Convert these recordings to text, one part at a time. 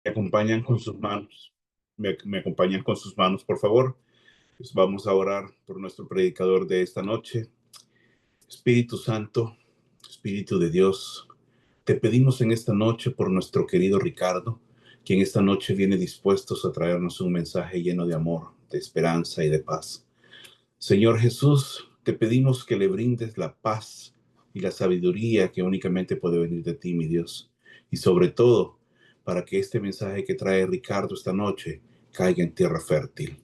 Me acompañan con sus manos. Me acompañan con sus manos, por favor. Pues vamos a orar por nuestro predicador de esta noche. Espíritu Santo, Espíritu de Dios, te pedimos en esta noche por nuestro querido Ricardo, quien esta noche viene dispuestos a traernos un mensaje lleno de amor, de esperanza y de paz. Señor Jesús, te pedimos que le brindes la paz y la sabiduría que únicamente puede venir de ti, mi Dios. Y sobre todo, para que este mensaje que trae Ricardo esta noche caiga en tierra fértil.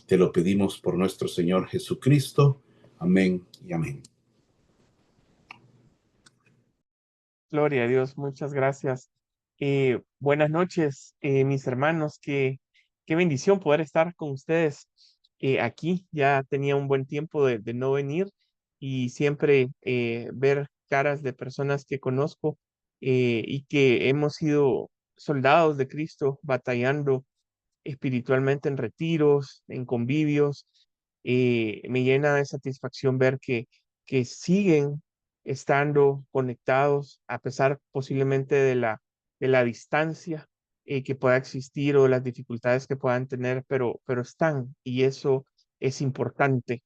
Te lo pedimos por nuestro Señor Jesucristo. Amén y amén. Gloria a Dios, muchas gracias. Buenas noches, mis hermanos. Qué bendición poder estar con ustedes aquí. Ya tenía un buen tiempo de no venir y siempre ver caras de personas que conozco y que hemos sido soldados de Cristo batallando espiritualmente en retiros, en convivios. Me llena de satisfacción ver que siguen estando conectados a pesar posiblemente de la distancia que pueda existir o las dificultades que puedan tener, pero están y eso es importante.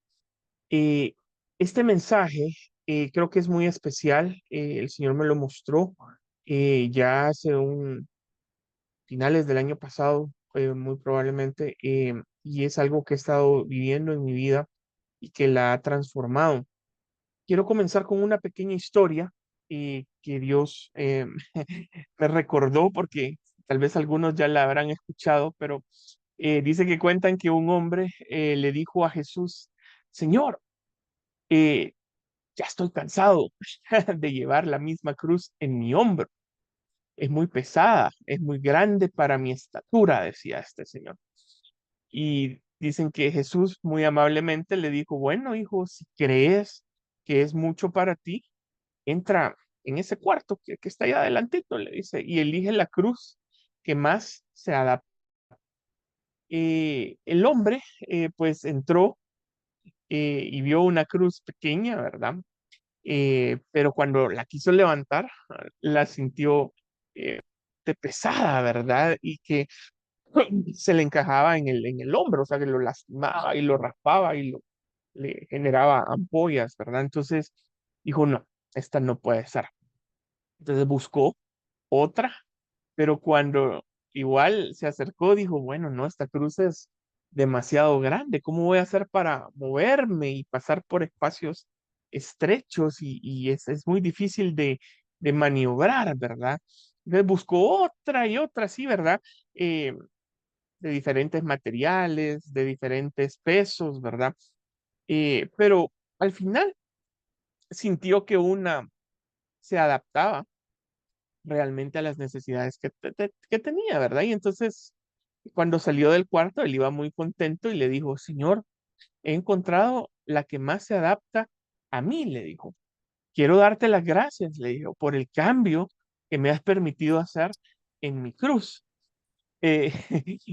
Eh, este mensaje creo que es muy especial. El Señor me lo mostró ya hace un finales del año pasado, muy probablemente, y es algo que he estado viviendo en mi vida y que la ha transformado. Quiero comenzar con una pequeña historia que Dios me recordó porque tal vez algunos ya la habrán escuchado, pero dice que cuentan que un hombre le dijo a Jesús: Señor, eh, ya estoy cansado de llevar la misma cruz en mi hombro. Es muy pesada, es muy grande para mi estatura, decía este señor. Y dicen que Jesús muy amablemente le dijo: bueno, hijo, si crees que es mucho para ti, entra en ese cuarto que está ahí adelantito, le dice, y elige la cruz que más se adapta. El hombre pues entró y vio una cruz pequeña, ¿verdad? Pero cuando la quiso levantar, la sintió eh, de pesada, ¿verdad? Y que se le encajaba en el hombro, o sea, que lo lastimaba y lo raspaba y le generaba ampollas, ¿verdad? Entonces dijo: no, esta no puede ser. Entonces buscó otra, pero cuando igual se acercó, dijo: bueno, no, esta cruz es demasiado grande, ¿cómo voy a hacer para moverme y pasar por espacios estrechos? Y es muy difícil de maniobrar, ¿verdad? Entonces buscó otra y otra, sí, ¿verdad? Eh, de diferentes materiales, de diferentes pesos, ¿verdad? Pero al final sintió que una se adaptaba realmente a las necesidades que tenía, ¿verdad? Y entonces, cuando salió del cuarto, él iba muy contento y le dijo: Señor, he encontrado la que más se adapta a mí, le dijo. Quiero darte las gracias, le dijo, por el cambio que me has permitido hacer en mi cruz. Eh,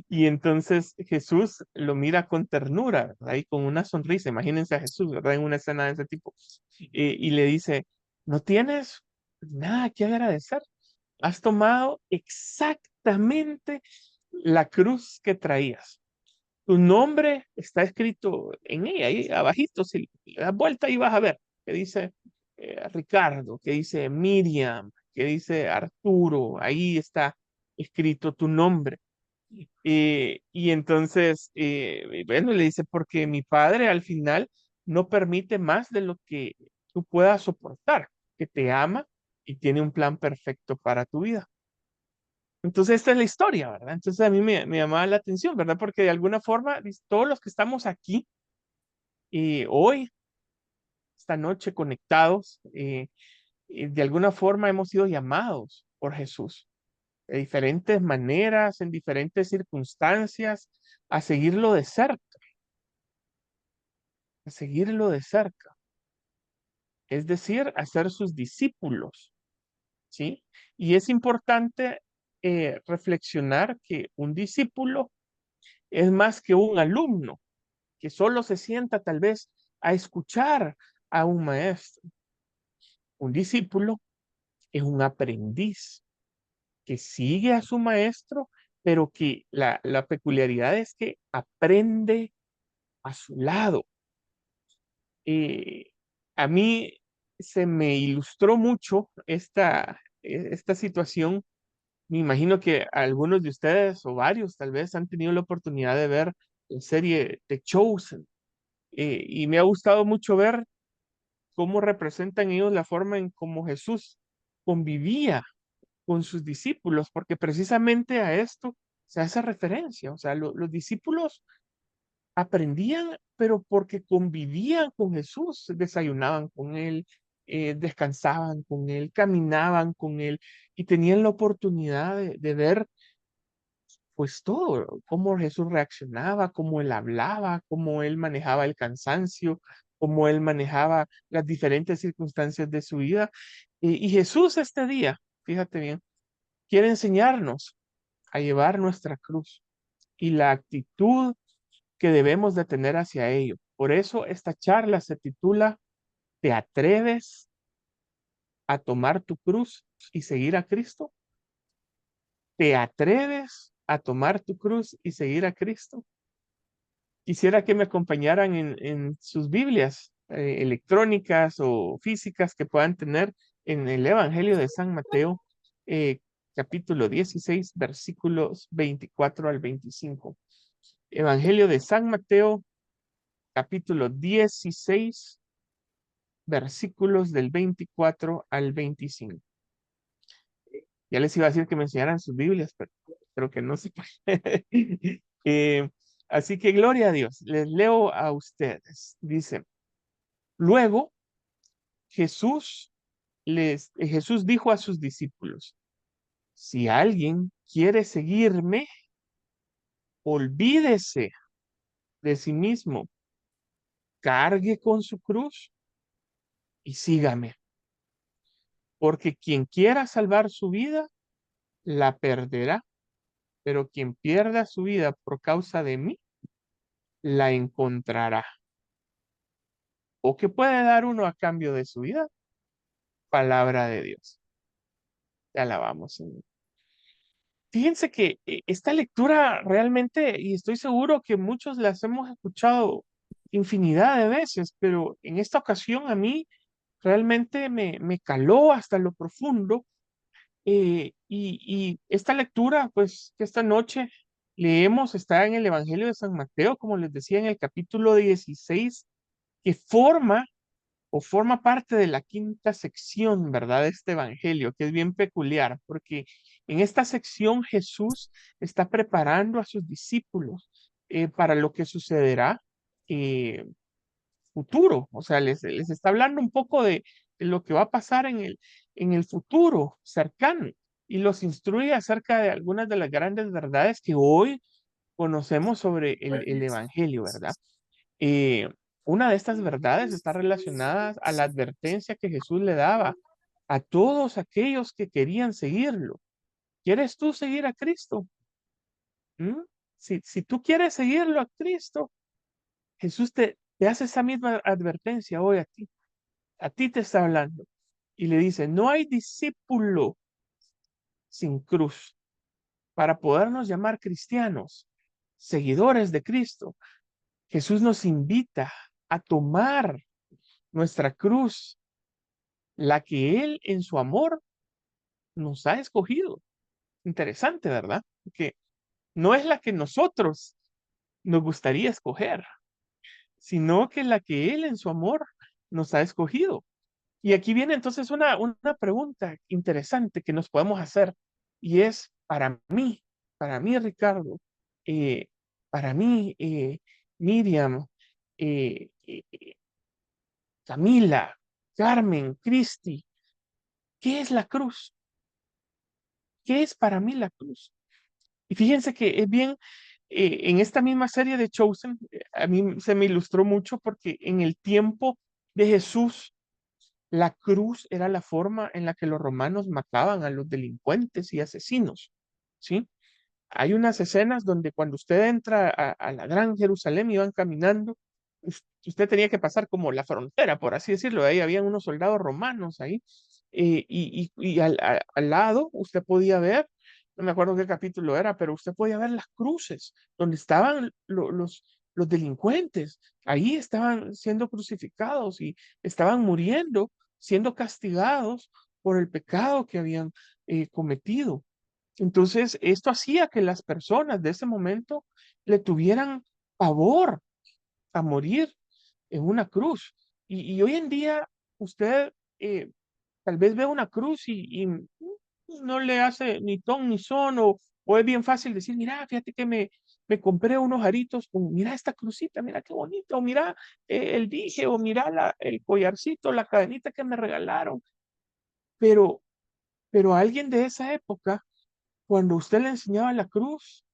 y entonces Jesús lo mira con ternura, ¿verdad? Y con una sonrisa. Imagínense a Jesús, ¿verdad? En una escena de ese tipo. Y le dice: no tienes nada que agradecer. Has tomado exactamente la cruz que traías. Tu nombre está escrito en ella, ahí abajito. Si le das vuelta ahí vas a ver que dice Ricardo, que dice Miriam, que dice Arturo. Ahí está escrito tu nombre. Y entonces, bueno, le dice: porque mi padre al final no permite más de lo que tú puedas soportar, que te ama y tiene un plan perfecto para tu vida. Entonces, esta es la historia, ¿verdad? Entonces, a mí me llamaba la atención, ¿verdad? Porque de alguna forma, todos los que estamos aquí hoy, esta noche conectados, de alguna forma hemos sido llamados por Jesús de diferentes maneras, en diferentes circunstancias, a seguirlo de cerca, a seguirlo de cerca, es decir, a ser sus discípulos, ¿sí? Y es importante reflexionar que un discípulo es más que un alumno, que solo se sienta tal vez a escuchar a un maestro. Un discípulo es un aprendiz que sigue a su maestro pero que la peculiaridad es que aprende a su lado. Eh, a mí se me ilustró mucho esta situación. Me imagino que algunos de ustedes o varios tal vez han tenido la oportunidad de ver la serie The Chosen. Y me ha gustado mucho ver cómo representan ellos la forma en cómo Jesús convivía con sus discípulos, porque precisamente a esto se hace referencia. O sea, los discípulos aprendían, pero porque convivían con Jesús, desayunaban con él, descansaban con él, caminaban con él y tenían la oportunidad de ver pues todo, cómo Jesús reaccionaba, cómo él hablaba, cómo él manejaba el cansancio, cómo él manejaba las diferentes circunstancias de su vida. Y Jesús este día, fíjate bien, quiere enseñarnos a llevar nuestra cruz y la actitud que debemos de tener hacia ello. Por eso esta charla se titula ¿Te atreves a tomar tu cruz y seguir a Cristo? ¿Te atreves a tomar tu cruz y seguir a Cristo? Quisiera que me acompañaran en sus Biblias electrónicas o físicas que puedan tener en el Evangelio de San Mateo, eh, capítulo 16, versículos 24 al 25. Evangelio de San Mateo, capítulo 16, versículos del 24 al 25. Ya les iba a decir que me enseñaran sus Biblias, pero creo que no se puede. Eh, Así que gloria a Dios. Les leo a ustedes. Dice, luego Jesús dijo a sus discípulos, si alguien quiere seguirme, olvídese de sí mismo, cargue con su cruz y sígame. Porque quien quiera salvar su vida, la perderá, pero quien pierda su vida por causa de mí, la encontrará. ¿O qué puede dar uno a cambio de su vida? Palabra de Dios. Te alabamos, Señor. Fíjense que esta lectura realmente, y estoy seguro que muchos las hemos escuchado infinidad de veces, pero en esta ocasión a mí realmente me caló hasta lo profundo. Y esta lectura, pues, que esta noche leemos, está en el Evangelio de San Mateo, como les decía, en el capítulo 16, que forma parte de la quinta sección, ¿verdad? De este evangelio, que es bien peculiar, porque en esta sección Jesús está preparando a sus discípulos para lo que sucederá eh, futuro, o sea, les está hablando un poco de lo que va a pasar en el futuro cercano y los instruye acerca de algunas de las grandes verdades que hoy conocemos sobre el evangelio, ¿verdad? Eh, una de estas verdades está relacionada a la advertencia que Jesús le daba a todos aquellos que querían seguirlo. ¿Quieres tú seguir a Cristo? ¿Mm? Si tú quieres seguirlo a Cristo, Jesús te hace esa misma advertencia hoy a ti. A ti te está hablando. Y le dice, no hay discípulo sin cruz para podernos llamar cristianos, seguidores de Cristo. Jesús nos invita a tomar nuestra cruz, la que Él en su amor nos ha escogido. Interesante, ¿verdad? Que no es la que nosotros nos gustaría escoger, sino que la que Él en su amor nos ha escogido. Y aquí viene entonces una pregunta interesante que nos podemos hacer y es para mí Ricardo, eh, para mí Miriam, eh, eh, Camila, Carmen, Cristi, ¿qué es la cruz? ¿Qué es para mí la cruz? Y fíjense que es bien, en esta misma serie de Chosen, a mí se me ilustró mucho porque en el tiempo de Jesús, la cruz era la forma en la que los romanos mataban a los delincuentes y asesinos, ¿sí? Hay unas escenas donde cuando usted entra a la Gran Jerusalén y van caminando, usted tenía que pasar como la frontera, por así decirlo. Ahí habían unos soldados romanos ahí. Y al lado usted podía ver no me acuerdo qué capítulo era, pero usted podía ver las cruces donde estaban los delincuentes. Ahí estaban siendo crucificados y estaban muriendo, siendo castigados por el pecado que habían cometido. Entonces, esto hacía que las personas de ese momento le tuvieran pavor a morir en una cruz. Y hoy en día usted tal vez ve una cruz y no le hace ni ton ni son, o es bien fácil decir, mira, fíjate que me compré unos aritos con, mira esta crucita, mira qué bonito, o mira el dije, o mira el collarcito, la cadenita que me regalaron. Pero, pero a alguien de esa época, cuando usted le enseñaba la cruz,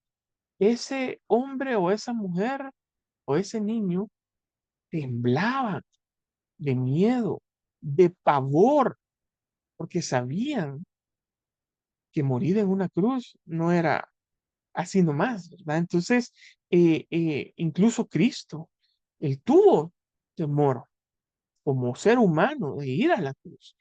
ese hombre o esa mujer o ese niño temblaba de miedo, de pavor, porque sabían que morir en una cruz no era así nomás, ¿verdad? Entonces, incluso Cristo, él tuvo temor como ser humano de ir a la cruz.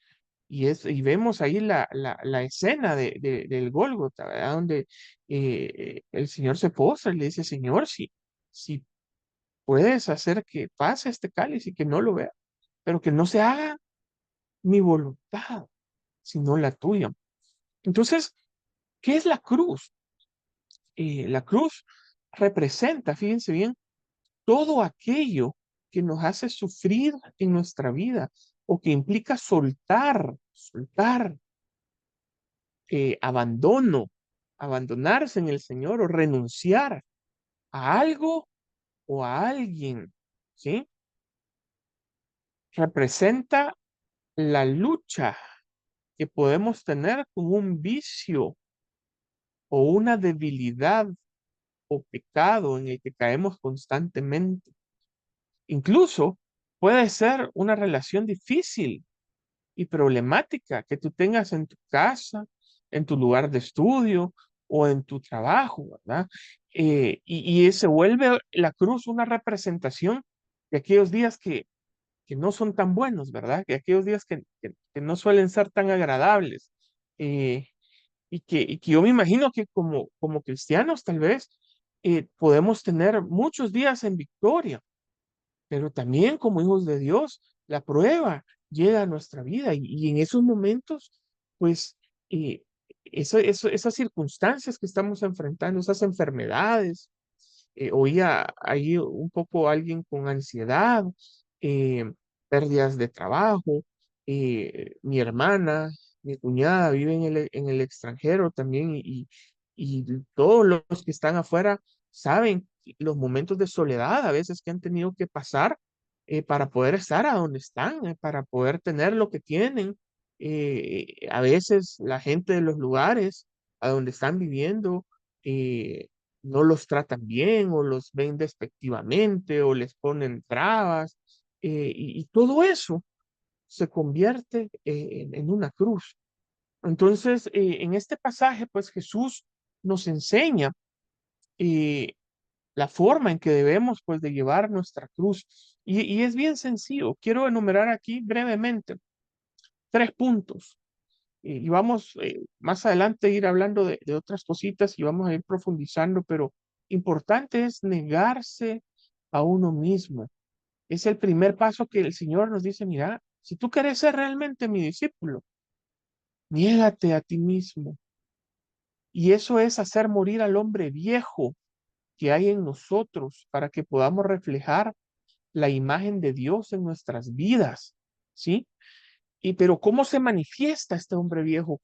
Y vemos ahí la escena del Gólgota, ¿verdad? Donde el Señor se postra y le dice, Señor, si puedes hacer que pase este cáliz y que no lo vea, pero que no se haga mi voluntad, sino la tuya. Entonces, ¿qué es la cruz? La cruz representa, fíjense bien, todo aquello que nos hace sufrir en nuestra vida o que implica soltar, abandono, abandonarse en el Señor o renunciar a algo o a alguien, ¿sí? Representa la lucha que podemos tener con un vicio o una debilidad o pecado en el que caemos constantemente. Incluso puede ser una relación difícil y problemática que tú tengas en tu casa, en tu lugar de estudio o en tu trabajo, ¿verdad? Y se vuelve la cruz una representación de aquellos días que no son tan buenos, ¿verdad? Que aquellos días que no suelen ser tan agradables. Eh, y que yo me imagino que como cristianos tal vez podemos tener muchos días en victoria, pero también como hijos de Dios, la prueba llega a nuestra vida y en esos momentos, pues, eh, esas circunstancias que estamos enfrentando, esas enfermedades, oía ahí un poco alguien con ansiedad, eh, pérdidas de trabajo, mi hermana, mi cuñada vive en el extranjero también y todos los que están afuera saben los momentos de soledad a veces que han tenido que pasar para poder estar a donde están, para poder tener lo que tienen. A veces la gente de los lugares a donde están viviendo no los tratan bien o los ven despectivamente o les ponen trabas y todo eso se convierte en una cruz. Entonces, en este pasaje, pues Jesús nos enseña eh, la forma en que debemos, pues, de llevar nuestra cruz. Y es bien sencillo. Quiero enumerar aquí brevemente 3 puntos. Y vamos más adelante a ir hablando de otras cositas y vamos a ir profundizando, pero importante es negarse a uno mismo. Es el primer paso que el Señor nos dice, mira, si tú quieres ser realmente mi discípulo, niégate a ti mismo. Y eso es hacer morir al hombre viejo que hay en nosotros para que podamos reflejar la imagen de Dios en nuestras vidas, ¿sí? Pero ¿cómo se manifiesta este hombre viejo?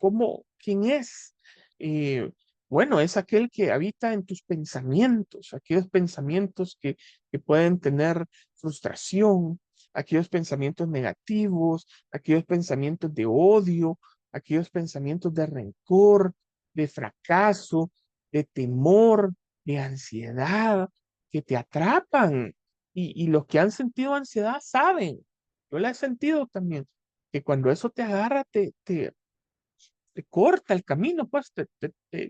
¿Quién es? Eh, bueno, es aquel que habita en tus pensamientos, aquellos pensamientos que pueden tener frustración, aquellos pensamientos negativos, aquellos pensamientos de odio, aquellos pensamientos de rencor, de fracaso, de temor, de ansiedad, que te atrapan. Y los que han sentido ansiedad saben, yo la he sentido también que cuando eso te agarra, te corta el camino, pues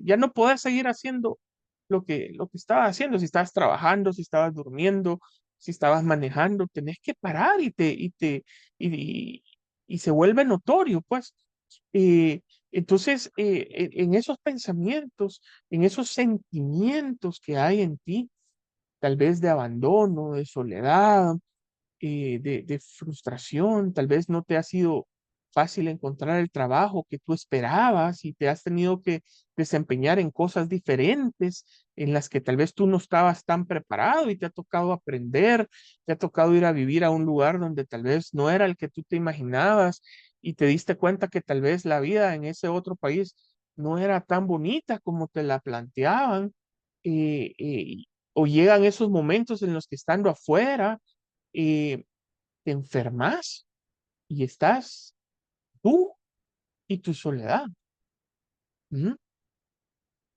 ya no puedes seguir haciendo lo que estabas haciendo, si estabas trabajando, si estabas durmiendo, si estabas manejando, tenés que parar y se vuelve notorio, pues. Entonces, en esos pensamientos, en esos sentimientos que hay en ti, tal vez de abandono, de soledad, de frustración, tal vez no te ha sido fácil encontrar el trabajo que tú esperabas y te has tenido que desempeñar en cosas diferentes en las que tal vez tú no estabas tan preparado y te ha tocado aprender, te ha tocado ir a vivir a un lugar donde tal vez no era el que tú te imaginabas y te diste cuenta que tal vez la vida en ese otro país no era tan bonita como te la planteaban. eh, eh, o llegan esos momentos en los que estando afuera, eh, te enfermas y estás tú y tu soledad. ¿Mm?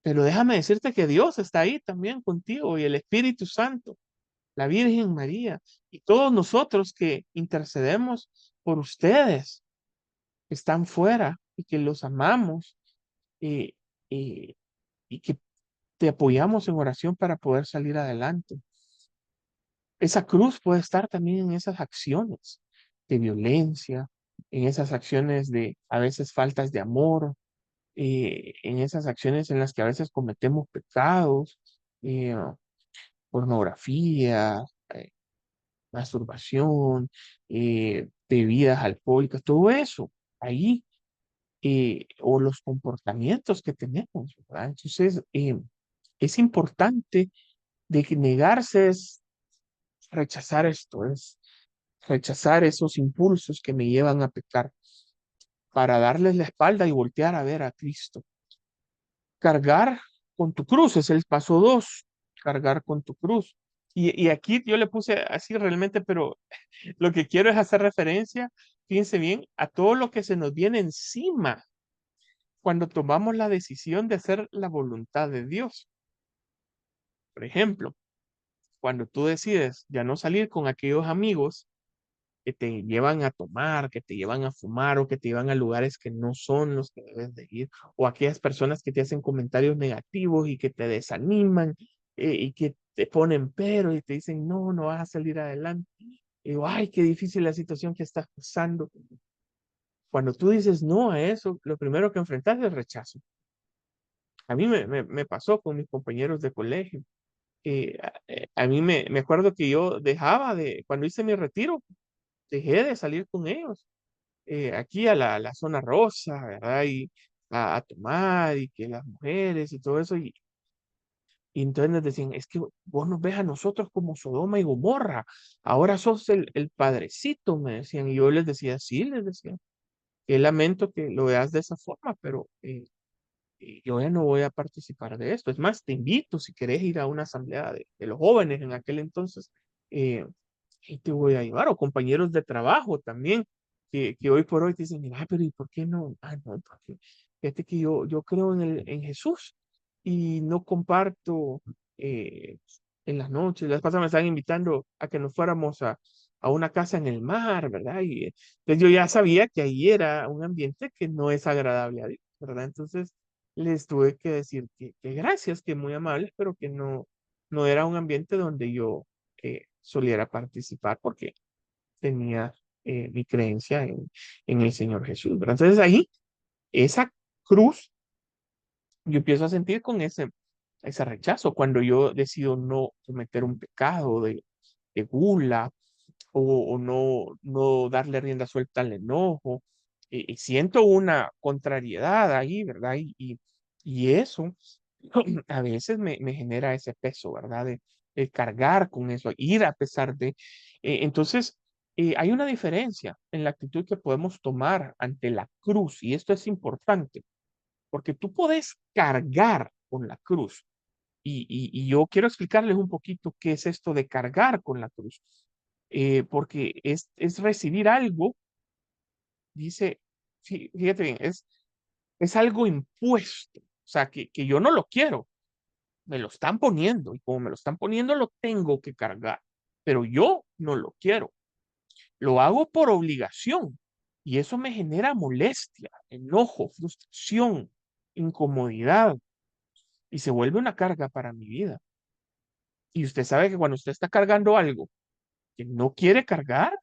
Pero déjame decirte que Dios está ahí también contigo y el Espíritu Santo, la Virgen María y todos nosotros que intercedemos por ustedes que están fuera y que los amamos eh, eh, y que te apoyamos en oración para poder salir adelante. Esa cruz puede estar también en esas acciones de violencia, en esas acciones de a veces faltas de amor, en esas acciones en las que a veces cometemos pecados, eh, pornografía, eh, masturbación, bebidas alcohólicas, todo eso ahí, o los comportamientos que tenemos, ¿verdad? Entonces, es importante de que negarse es rechazar esto, es rechazar esos impulsos que me llevan a pecar para darles la espalda y voltear a ver a Cristo. Cargar con tu cruz es el paso dos, cargar con tu cruz. Y aquí yo le puse así realmente, pero lo que quiero es hacer referencia, fíjense bien, a todo lo que se nos viene encima cuando tomamos la decisión de hacer la voluntad de Dios. Por ejemplo, cuando tú decides ya no salir con aquellos amigos que te llevan a tomar, que te llevan a fumar o que te llevan a lugares que no son los que debes de ir, o aquellas personas que te hacen comentarios negativos y que te desaniman y que te ponen pero y te dicen, no, no vas a salir adelante. Y digo, ay, qué difícil la situación que estás pasando. Cuando tú dices no a eso, lo primero que enfrentas es el rechazo. A mí me pasó con mis compañeros de colegio. A mí me acuerdo que yo dejaba de, cuando hice mi retiro, dejé de salir con ellos aquí a la zona rosa, ¿verdad? Y a tomar y que las mujeres y todo eso. Y entonces nos decían, es que vos nos ves a nosotros como Sodoma y Gomorra, ahora sos el padrecito, me decían. Y yo les decía, sí, les decía, que lamento que lo veas de esa forma, pero yo ya no voy a participar de esto. Es más, te invito si querés ir a una asamblea de los jóvenes en aquel entonces. eh, y te voy a llevar, o compañeros de trabajo también, que hoy por hoy te dicen, mira, pero ¿y por qué no? Ah, no, porque fíjate que yo creo en Jesús y no comparto eh, en las noches. Las pasadas me estaban invitando a que nos fuéramos a una casa en el mar, ¿verdad? Y entonces yo ya sabía que ahí era un ambiente que no es agradable a Dios, ¿verdad? Entonces les tuve que decir que gracias, que muy amables, pero que no, no era un ambiente donde yo soliera participar porque tenía mi creencia en el Señor Jesús, ¿verdad? Entonces ahí, esa cruz, yo empiezo a sentir con ese rechazo cuando yo decido no cometer un pecado de gula o no darle rienda suelta al enojo. Y siento una contrariedad ahí, ¿verdad? Y eso a veces me genera ese peso, ¿verdad? De cargar con eso, ir a pesar de. Entonces, hay una diferencia en la actitud que podemos tomar ante la cruz, y esto es importante, porque tú puedes cargar con la cruz. Y yo quiero explicarles un poquito qué es esto de cargar con la cruz, porque es recibir algo, dice, fíjate bien, es algo impuesto, o sea, que yo no lo quiero, me lo están poniendo y como me lo están poniendo lo tengo que cargar, pero yo no lo quiero, lo hago por obligación y eso me genera molestia, enojo, frustración, incomodidad y se vuelve una carga para mi vida. Y usted sabe que cuando usted está cargando algo que no quiere cargar,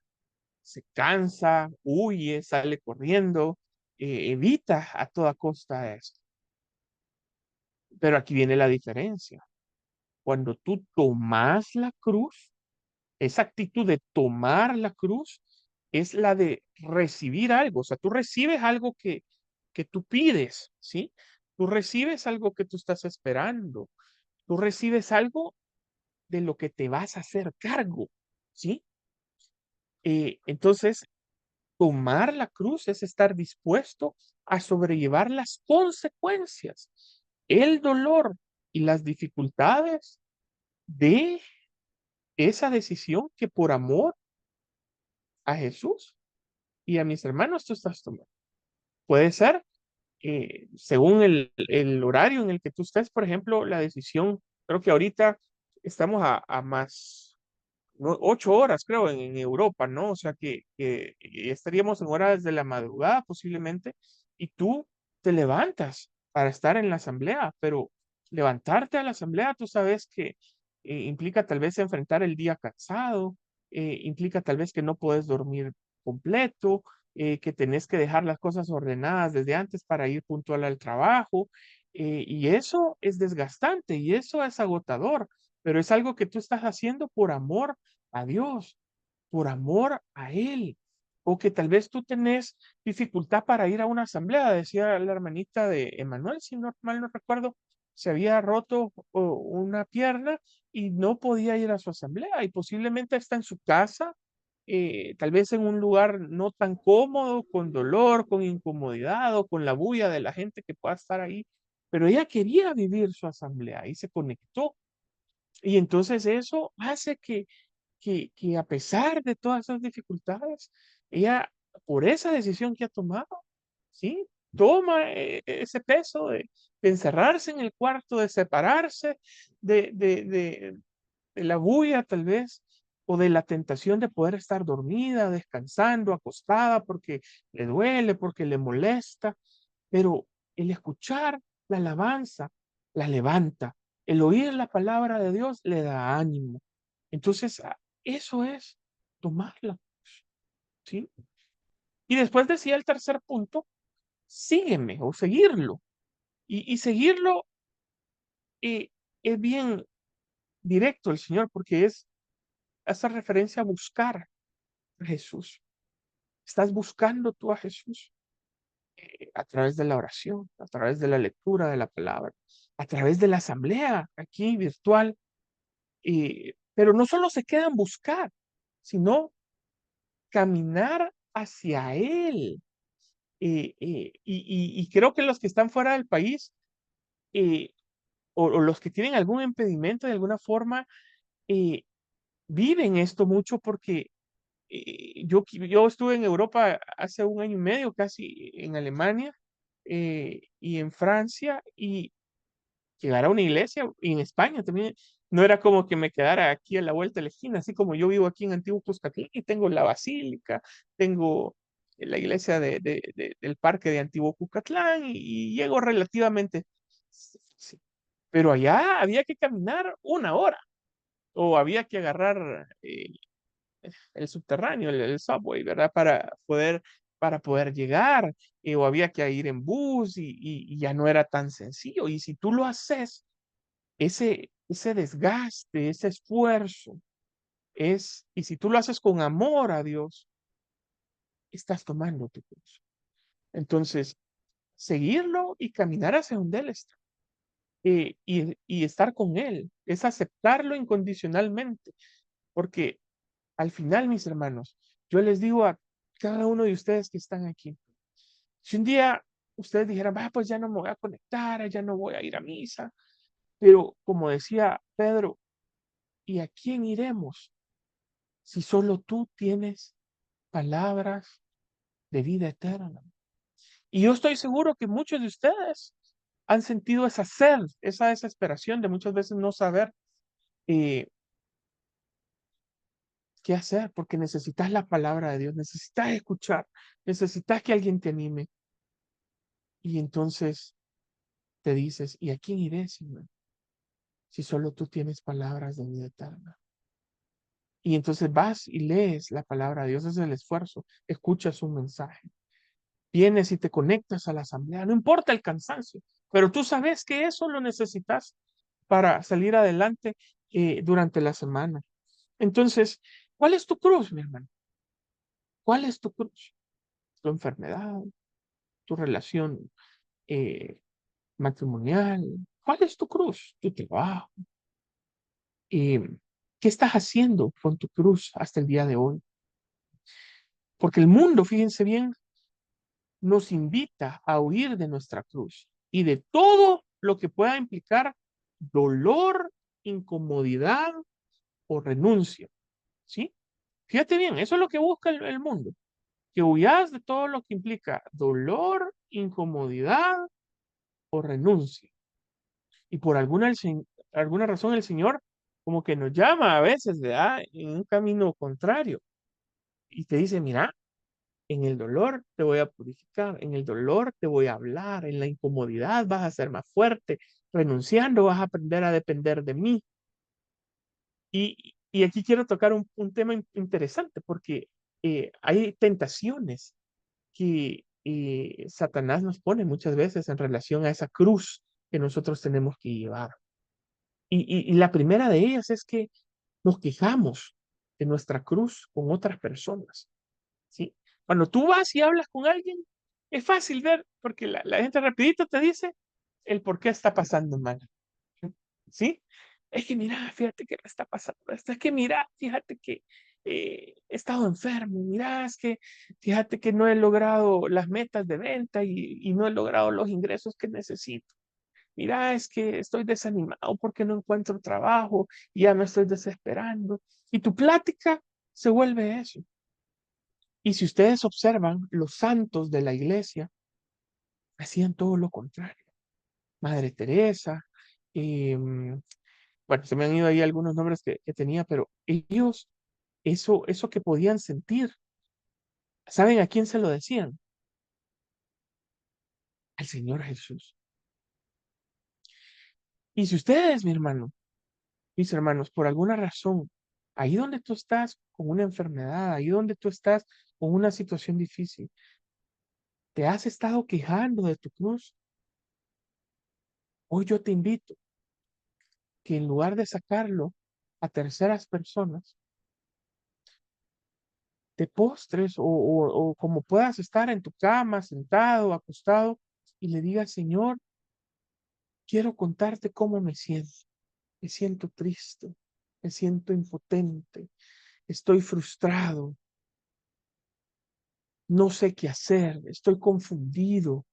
se cansa, huye, sale corriendo evita a toda costa esto. Pero aquí viene la diferencia. Cuando tú tomas la cruz, esa actitud de tomar la cruz es la de recibir algo. O sea, tú recibes algo que tú pides, ¿sí? Tú recibes algo que tú estás esperando. Tú recibes algo de lo que te vas a hacer cargo, ¿sí? Entonces, tomar la cruz es estar dispuesto a sobrellevar las consecuencias, el dolor y las dificultades de esa decisión que por amor a Jesús y a mis hermanos tú estás tomando. Puede ser, según el horario en el que tú estés, por ejemplo, la decisión, creo que ahorita estamos a más 8 horas, creo, en Europa, ¿no? O sea que estaríamos en horas de la madrugada posiblemente, y tú te levantas para estar en la asamblea, pero levantarte a la asamblea, tú sabes que implica tal vez enfrentar el día cansado, implica tal vez que no puedes dormir completo, que tenés que dejar las cosas ordenadas desde antes para ir puntual al trabajo, y eso es desgastante y eso es agotador, pero es algo que tú estás haciendo por amor a Dios, por amor a Él. O que tal vez tú tenés dificultad para ir a una asamblea, decía la hermanita de Emanuel, si no mal no recuerdo, se había roto una pierna y no podía ir a su asamblea y posiblemente está en su casa, tal vez en un lugar no tan cómodo, con dolor, con incomodidad o con la bulla de la gente que pueda estar ahí, pero ella quería vivir su asamblea y se conectó. Y entonces eso hace que a pesar de todas esas dificultades, ella, por esa decisión que ha tomado, ¿sí? Toma ese peso de encerrarse en el cuarto, de separarse de la bulla tal vez, o de la tentación de poder estar dormida, descansando, acostada, porque le duele, porque le molesta, pero el escuchar la alabanza la levanta, el oír la palabra de Dios le da ánimo. Entonces, eso es tomarla, ¿sí? Y después decía el tercer punto, sígueme o seguirlo. Y seguirlo eh, es bien directo el Señor porque hace referencia a buscar a Jesús. Estás buscando tú a Jesús a través de la oración, a través de la lectura de la palabra, a través de la asamblea aquí virtual. Pero no solo se queda en buscar, sino caminar hacia Él. Y creo que los que están fuera del país eh, o los que tienen algún impedimento de alguna forma eh, viven esto mucho porque yo estuve en Europa hace un año y medio, casi en Alemania y en Francia, y llegar a una iglesia, y en España también, no era como que me quedara aquí a la vuelta de la esquina, así como yo vivo aquí en Antiguo Cuscatlán y tengo la basílica, tengo la iglesia del parque de Antiguo Cuscatlán y llego relativamente, sí. Pero allá había que caminar 1 hora o había que agarrar el subterráneo, el subway, ¿verdad? Para poder llegar, o había que ir en bus y ya no era tan sencillo. Y si tú lo haces, ese desgaste, ese esfuerzo, y si tú lo haces con amor a Dios, estás tomando tu cruz. Entonces, seguirlo y caminar hacia donde Él está. Y estar con Él, es aceptarlo incondicionalmente, porque al final, mis hermanos, yo les digo a cada uno de ustedes que están aquí, si un día ustedes dijeran, pues ya no me voy a conectar, ya no voy a ir a misa, pero como decía Pedro, ¿y a quién iremos si solo tú tienes palabras de vida eterna? Y yo estoy seguro que muchos de ustedes han sentido esa sed, esa desesperación de muchas veces no saber eh, qué hacer, porque necesitas la palabra de Dios, necesitas escuchar, necesitas que alguien te anime. Y entonces te dices, ¿y a quién iré, Señor? Si solo tú tienes palabras de vida eterna. Y entonces vas y lees la palabra de Dios, es el esfuerzo, escuchas un mensaje. vienes y te conectas a la asamblea, no importa el cansancio, pero tú sabes que eso lo necesitas para salir adelante durante la semana. Entonces, ¿cuál es tu cruz, mi hermano? ¿Cuál es tu cruz? ¿Tu enfermedad? ¿Tu relación eh, matrimonial? ¿Cuál es tu cruz? ¿Tu trabajo? Eh, ¿Qué estás haciendo con tu cruz hasta el día de hoy? Porque el mundo, fíjense bien, nos invita a huir de nuestra cruz y de todo lo que pueda implicar dolor, incomodidad o renuncia. ¿Sí? Fíjate bien, eso es lo que busca el mundo, que huyas de todo lo que implica dolor, incomodidad o renuncia. Y por alguna razón el Señor como que nos llama a veces, ¿verdad? En un camino contrario y te dice, mira, en el dolor te voy a purificar, en el dolor te voy a hablar, en la incomodidad vas a ser más fuerte, renunciando vas a aprender a depender de mí. Y aquí quiero tocar un tema interesante porque hay tentaciones que Satanás nos pone muchas veces en relación a esa cruz que nosotros tenemos que llevar. Y la primera de ellas es que nos quejamos de nuestra cruz con otras personas. ¿Sí? Cuando tú vas y hablas con alguien, es fácil ver, porque la gente rapidito te dice el por qué está pasando mal. ¿Sí? Es que mira, fíjate que me está pasando esto, es que mira, fíjate que he estado enfermo, mira, es que fíjate que no he logrado las metas de venta y no he logrado los ingresos que necesito. Mira, es que estoy desanimado porque no encuentro trabajo y ya me estoy desesperando. Y tu plática se vuelve eso. Y si ustedes observan, los santos de la iglesia hacían todo lo contrario. Madre Teresa, bueno, se me han ido ahí algunos nombres que tenía, pero ellos, eso que podían sentir, ¿saben a quién se lo decían? Al Señor Jesús. Y si ustedes, mi hermano, mis hermanos, por alguna razón, ahí donde tú estás con una enfermedad, ahí donde tú estás con una situación difícil, te has estado quejando de tu cruz, hoy yo te invito que en lugar de sacarlo a terceras personas, te postres o como puedas estar en tu cama, sentado, acostado, y le digas, Señor, quiero contarte cómo me siento. Me siento triste, me siento impotente, estoy frustrado, no sé qué hacer, estoy confundido,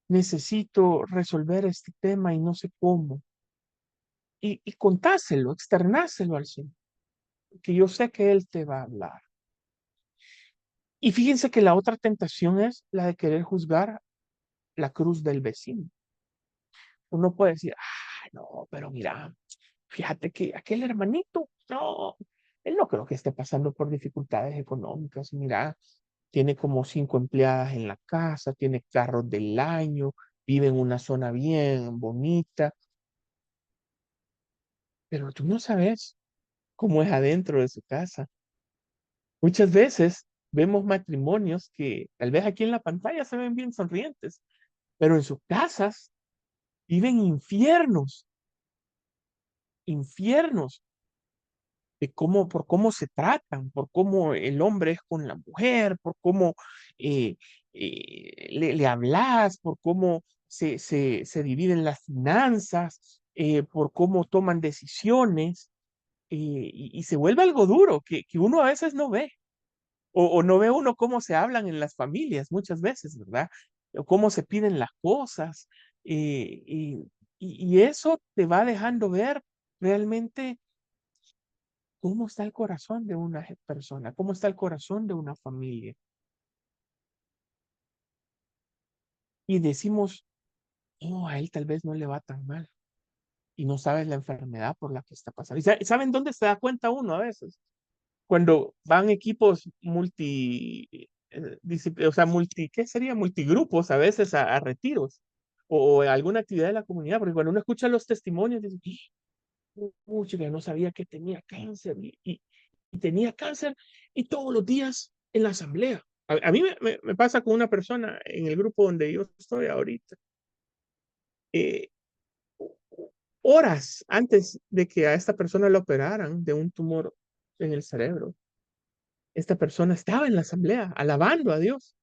necesito resolver este tema y no sé cómo. Y contáselo, externáselo al Señor, que yo sé que Él te va a hablar. Y fíjense que la otra tentación es la de querer juzgar la cruz del vecino. Uno puede decir, ah, no, pero mira, fíjate que aquel hermanito, no, él no creo que esté pasando por dificultades económicas. Mira, tiene como 5 empleadas en la casa, tiene carros del año, vive en una zona bien bonita, pero tú no sabes cómo es adentro de su casa. Muchas veces vemos matrimonios que tal vez aquí en la pantalla se ven bien sonrientes, pero en sus casas viven infiernos, infiernos de cómo, por cómo se tratan, por cómo el hombre es con la mujer, por cómo eh, le hablas, por cómo se dividen las finanzas, por cómo toman decisiones, y se vuelve algo duro que uno a veces no ve, o no ve uno cómo se hablan en las familias muchas veces, ¿verdad? O cómo se piden las cosas, eh, y, y eso te va dejando ver realmente cómo está el corazón de una persona, cómo está el corazón de una familia. Y decimos, oh, a él tal vez no le va tan mal. Y no sabes la enfermedad por la que está pasando. ¿Y saben dónde se da cuenta uno a veces? Cuando van equipos o sea, ¿qué sería? Multigrupos a veces a retiros o a alguna actividad de la comunidad, porque cuando uno escucha los testimonios, dice, uy, chica, no sabía que tenía cáncer y tenía cáncer y todos los días en la asamblea. A mí me pasa con una persona en el grupo donde yo estoy ahorita. eh, Horas antes de que a esta persona le operaran de un tumor en el cerebro, esta persona estaba en la asamblea alabando a Dios.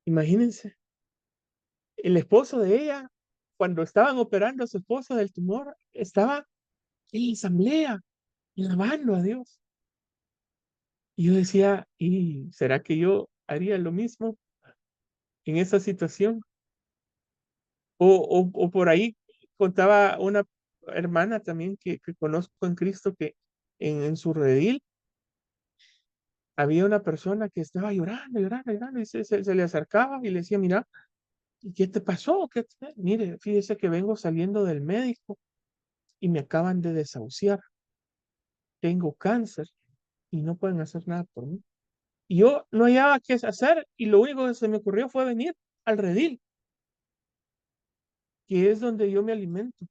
Imagínense, el esposo de ella, cuando estaban operando a su esposo del tumor, estaba en la asamblea alabando a Dios. Y yo decía, ¿y será que yo haría lo mismo en esa situación? O por ahí contaba una hermana también que conozco en Cristo que en su redil había una persona que estaba llorando, llorando, llorando, y se le acercaba y le decía, mira, ¿y qué te pasó? Mire, fíjese que vengo saliendo del médico y me acaban de desahuciar. Tengo cáncer y no pueden hacer nada por mí. Y yo no hallaba qué hacer y lo único que se me ocurrió fue venir al redil, que es donde yo me alimento.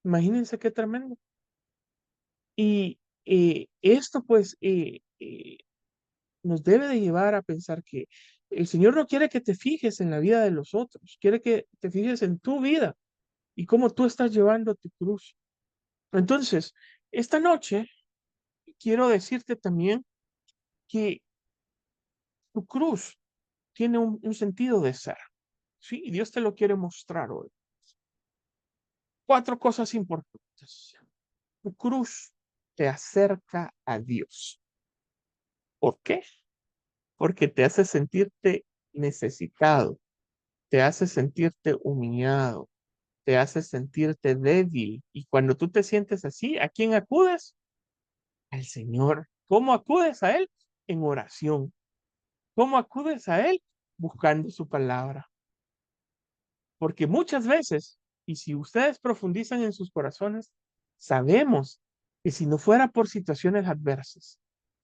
Imagínense qué tremendo. Y esto pues nos debe de llevar a pensar que el Señor no quiere que te fijes en la vida de los otros, quiere que te fijes en tu vida y cómo tú estás llevando tu cruz. Entonces, esta noche quiero decirte también que tu cruz tiene un sentido de ser, ¿sí? Y Dios te lo quiere mostrar hoy. Cuatro cosas importantes. Tu cruz te acerca a Dios. ¿Por qué? Porque te hace sentirte necesitado, te hace sentirte humillado, te hace sentirte débil. Y cuando tú te sientes así, ¿a quién acudes? Al Señor. ¿Cómo acudes a Él? En oración. ¿Cómo acudes a Él? Buscando su palabra. Porque muchas veces, y si ustedes profundizan en sus corazones, sabemos que si no fuera por situaciones adversas,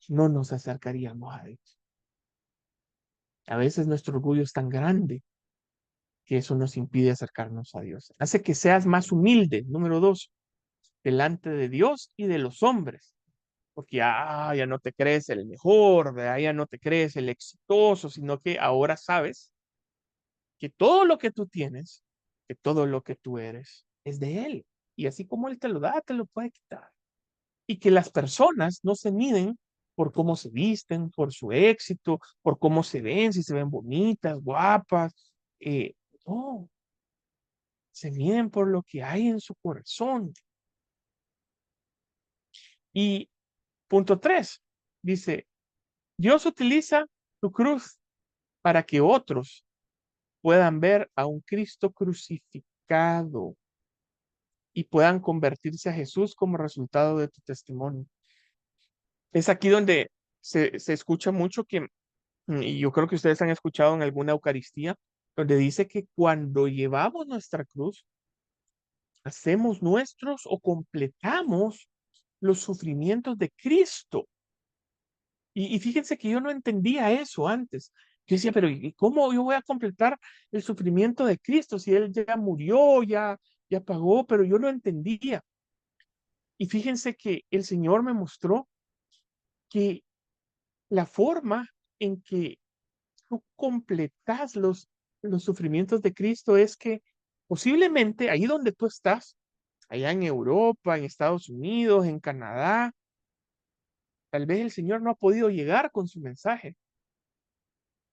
no nos acercaríamos a Dios. A veces nuestro orgullo es tan grande que eso nos impide acercarnos a Dios. Hace que seas más humilde, número dos, delante de Dios y de los hombres. Porque ya no te crees el mejor, ¿verdad? Ya no te crees el exitoso, sino que ahora sabes que todo lo que tú tienes, que todo lo que tú eres, es de Él. Y así como Él te lo da, te lo puede quitar. Y que las personas no se miden por cómo se visten, por su éxito, por cómo se ven, si se ven bonitas, guapas. No, se miden por lo que hay en su corazón. Y punto tres, dice, Dios utiliza tu cruz para que otros puedan ver a un Cristo crucificado y puedan convertirse a Jesús como resultado de tu testimonio. Es aquí donde se escucha mucho que, y yo creo que ustedes han escuchado en alguna Eucaristía, donde dice que cuando llevamos nuestra cruz, hacemos nuestros o completamos los sufrimientos de Cristo. Y fíjense que yo no entendía eso antes. Yo decía, pero ¿y cómo yo voy a completar el sufrimiento de Cristo si Él ya murió, ya pagó? Pero yo no entendía. Y fíjense que el Señor me mostró que la forma en que tú completas los sufrimientos de Cristo es que posiblemente ahí donde tú estás, allá en Europa, en Estados Unidos, en Canadá, tal vez el Señor no ha podido llegar con su mensaje.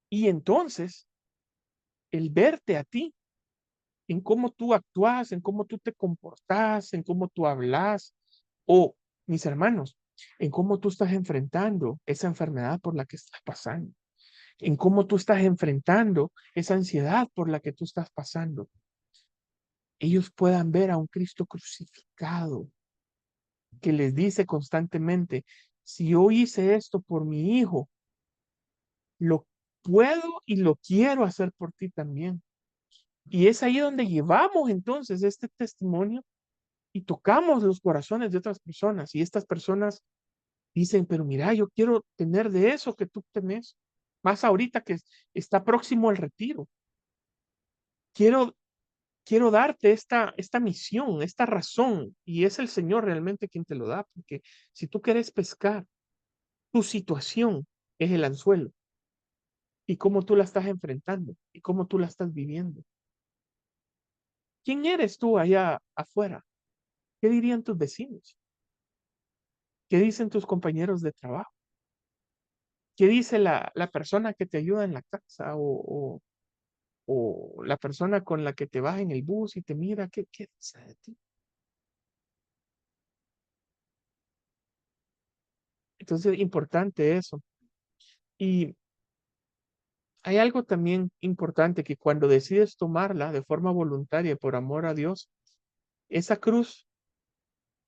Y entonces, el verte a ti, en cómo tú actúas, en cómo tú te comportas, en cómo tú hablas, o mis hermanos, en cómo tú estás enfrentando esa enfermedad por la que estás pasando, en cómo tú estás enfrentando esa ansiedad por la que tú estás pasando. Ellos puedan ver a un Cristo crucificado que les dice constantemente, si yo hice esto por mi hijo, lo puedo y lo quiero hacer por ti también. Y es ahí donde llevamos entonces este testimonio y tocamos los corazones de otras personas. Y estas personas dicen, pero mira, yo quiero tener de eso que tú tenés, más ahorita que está próximo el retiro. Quiero, quiero darte esta misión, esta razón, y es el Señor realmente quien te lo da, porque si tú quieres pescar tu situación, es el anzuelo y cómo tú la estás enfrentando y cómo tú la estás viviendo. ¿Quién eres tú allá afuera? ¿Qué dirían tus vecinos? ¿Qué dicen tus compañeros de trabajo? ¿Qué dice la persona que te ayuda en la casa o la persona con la que te vas en el bus y te mira? ¿Qué dice de ti? Entonces, importante eso. Y hay algo también importante que cuando decides tomarla de forma voluntaria por amor a Dios, esa cruz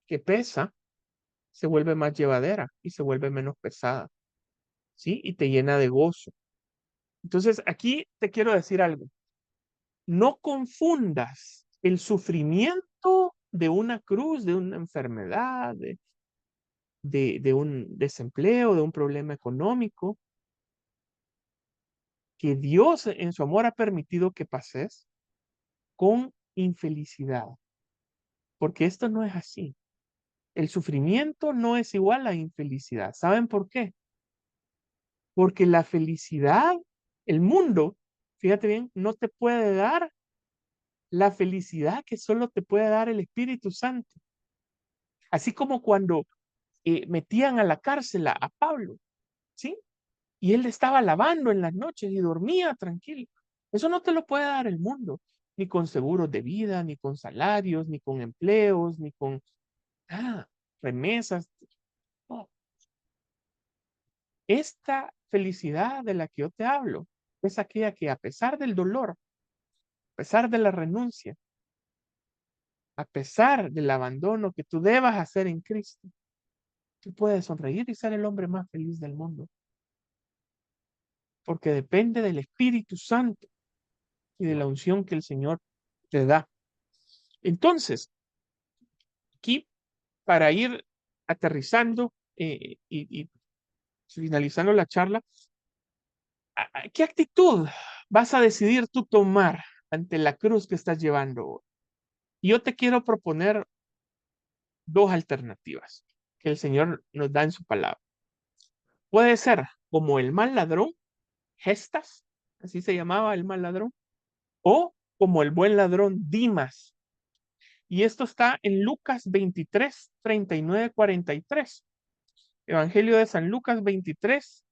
que pesa se vuelve más llevadera y se vuelve menos pesada, ¿sí? Y te llena de gozo. Entonces, aquí te quiero decir algo. No confundas el sufrimiento de una cruz, de una enfermedad, de un desempleo, de un problema económico, que Dios en su amor ha permitido que pases con infelicidad, porque esto no es así. El sufrimiento no es igual a infelicidad. ¿Saben por qué? Porque la felicidad, el mundo, fíjate bien, no te puede dar la felicidad que solo te puede dar el Espíritu Santo. Así como cuando metían a la cárcel a Pablo, ¿sí? Y él estaba lavando en las noches y dormía tranquilo. Eso no te lo puede dar el mundo, ni con seguros de vida, ni con salarios, ni con empleos, ni con nada, remesas. No. Esta felicidad de la que yo te hablo es aquella que a pesar del dolor, a pesar de la renuncia, a pesar del abandono que tú debas hacer en Cristo, tú puedes sonreír y ser el hombre más feliz del mundo, porque depende del Espíritu Santo y de la unción que el Señor te da. Entonces, aquí, para ir aterrizando y finalizando la charla, ¿qué actitud vas a decidir tú tomar ante la cruz que estás llevando? Yo te quiero proponer dos alternativas que el Señor nos da en su palabra. Puede ser como el mal ladrón, Gestas, así se llamaba el mal ladrón, o como el buen ladrón, Dimas. Y esto está en Lucas 23, 39, 43. Evangelio de San Lucas 23,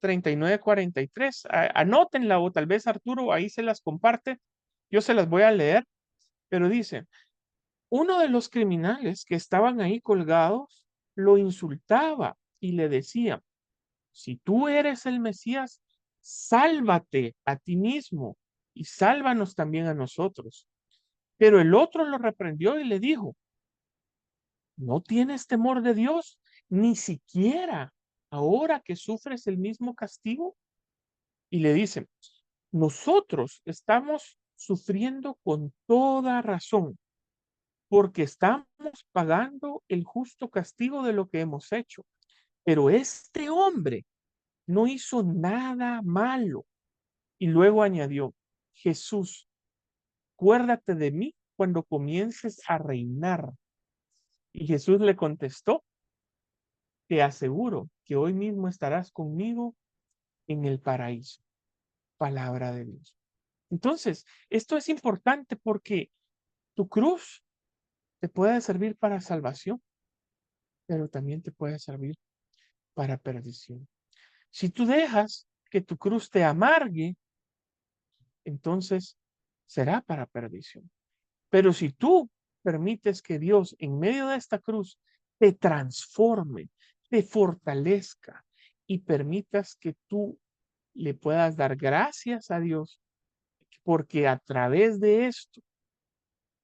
39, 43. Anótenla o tal vez Arturo ahí se las comparte. Yo se las voy a leer, pero dice, uno de los criminales que estaban ahí colgados lo insultaba y le decía, si tú eres el Mesías, sálvate a ti mismo y sálvanos también a nosotros. Pero el otro lo reprendió y le dijo, ¿no tienes temor de Dios ni siquiera ahora que sufres el mismo castigo? Y le dice, nosotros estamos sufriendo con toda razón porque estamos pagando el justo castigo de lo que hemos hecho. Pero este hombre no hizo nada malo. Y luego añadió, Jesús, acuérdate de mí cuando comiences a reinar. Y Jesús le contestó, te aseguro que hoy mismo estarás conmigo en el paraíso. Palabra de Dios. Entonces, esto es importante porque tu cruz te puede servir para salvación, pero también te puede servir para perdición. Si tú dejas que tu cruz te amargue, entonces será para perdición. Pero si tú permites que Dios en medio de esta cruz te transforme, te fortalezca y permitas que tú le puedas dar gracias a Dios, porque a través de esto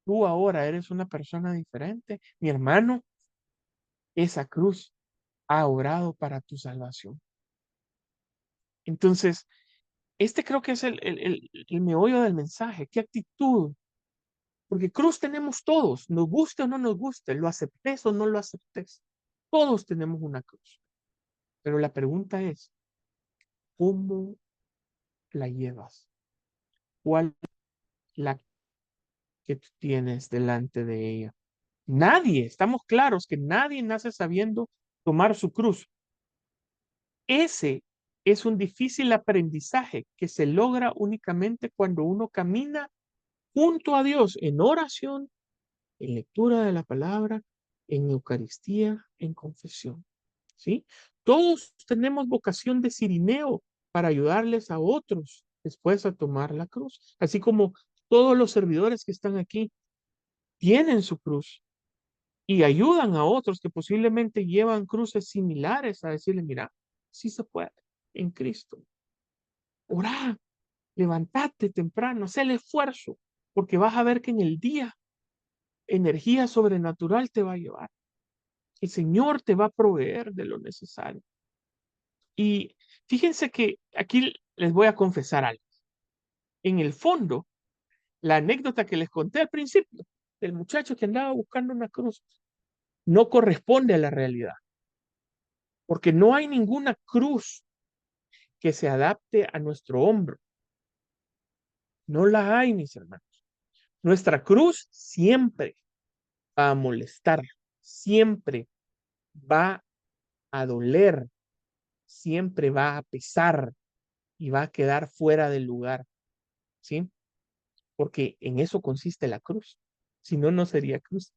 tú ahora eres una persona diferente, mi hermano, esa cruz ha obrado para tu salvación. Entonces, este creo que es el meollo del mensaje. ¿Qué actitud? Porque cruz tenemos todos, nos guste o no nos guste, lo aceptes o no lo aceptes. Todos tenemos una cruz. Pero la pregunta es, ¿cómo la llevas? ¿Cuál es la que tú tienes delante de ella? Nadie, estamos claros que nadie nace sabiendo tomar su cruz. Ese es un difícil aprendizaje que se logra únicamente cuando uno camina junto a Dios en oración, en lectura de la palabra, en Eucaristía, en confesión. ¿Sí? Todos tenemos vocación de cirineo para ayudarles a otros después a tomar la cruz, así como todos los servidores que están aquí tienen su cruz y ayudan a otros que posiblemente llevan cruces similares a decirle, mira, sí se puede en Cristo. Orá, levantate temprano, haz el esfuerzo, porque vas a ver que en el día energía sobrenatural te va a llevar. El Señor te va a proveer de lo necesario. Y fíjense que aquí les voy a confesar algo. En el fondo, la anécdota que les conté al principio del muchacho que andaba buscando una cruz no corresponde a la realidad, porque no hay ninguna cruz que se adapte a nuestro hombro. No la hay, mis hermanos. Nuestra cruz siempre va a molestar, siempre va a doler, siempre va a pesar y va a quedar fuera del lugar, ¿sí? Porque en eso consiste la cruz. Si no, no sería cruz.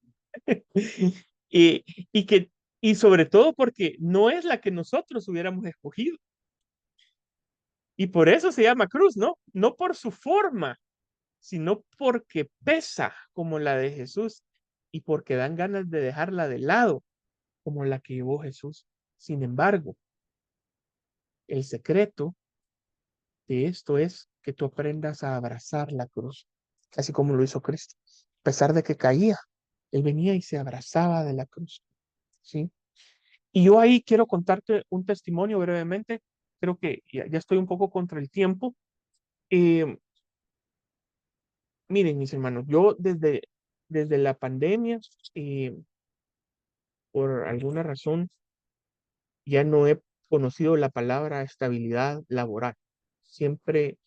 y, y, que, y sobre todo porque no es la que nosotros hubiéramos escogido. Y por eso se llama cruz, ¿no? No por su forma, sino porque pesa como la de Jesús y porque dan ganas de dejarla de lado como la que llevó Jesús. Sin embargo, el secreto de esto es que tú aprendas a abrazar la cruz, así como lo hizo Cristo. A pesar de que caía, él venía y se abrazaba de la cruz, ¿sí? Y yo ahí quiero contarte un testimonio brevemente. Creo que ya estoy un poco contra el tiempo. Eh, Miren, mis hermanos, yo desde la pandemia, eh, por alguna razón, ya no he conocido la palabra estabilidad laboral. Siempre,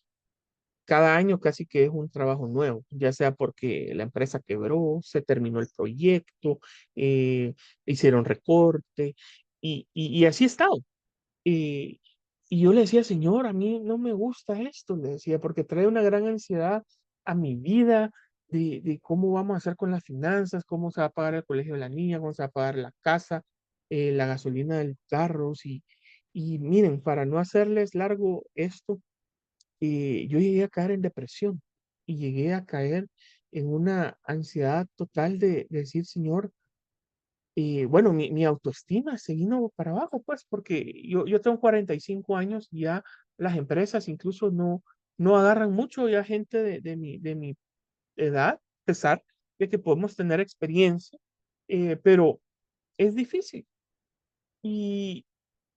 cada año casi que es un trabajo nuevo, ya sea porque la empresa quebró, se terminó el proyecto, eh, hicieron recorte, y así he estado. Y, y yo le decía, Señor, a mí no me gusta esto, le decía, porque trae una gran ansiedad a mi vida de cómo vamos a hacer con las finanzas, cómo se va a pagar el colegio de la niña, cómo se va a pagar la casa, la gasolina del carro. Y miren, para no hacerles largo esto, yo llegué a caer en depresión y llegué a caer en una ansiedad total de decir, Señor, y bueno, mi autoestima se vino para abajo, pues, porque yo tengo 45 años y ya las empresas incluso no agarran mucho ya gente de mi edad, a pesar de que podemos tener experiencia, pero es difícil. Y,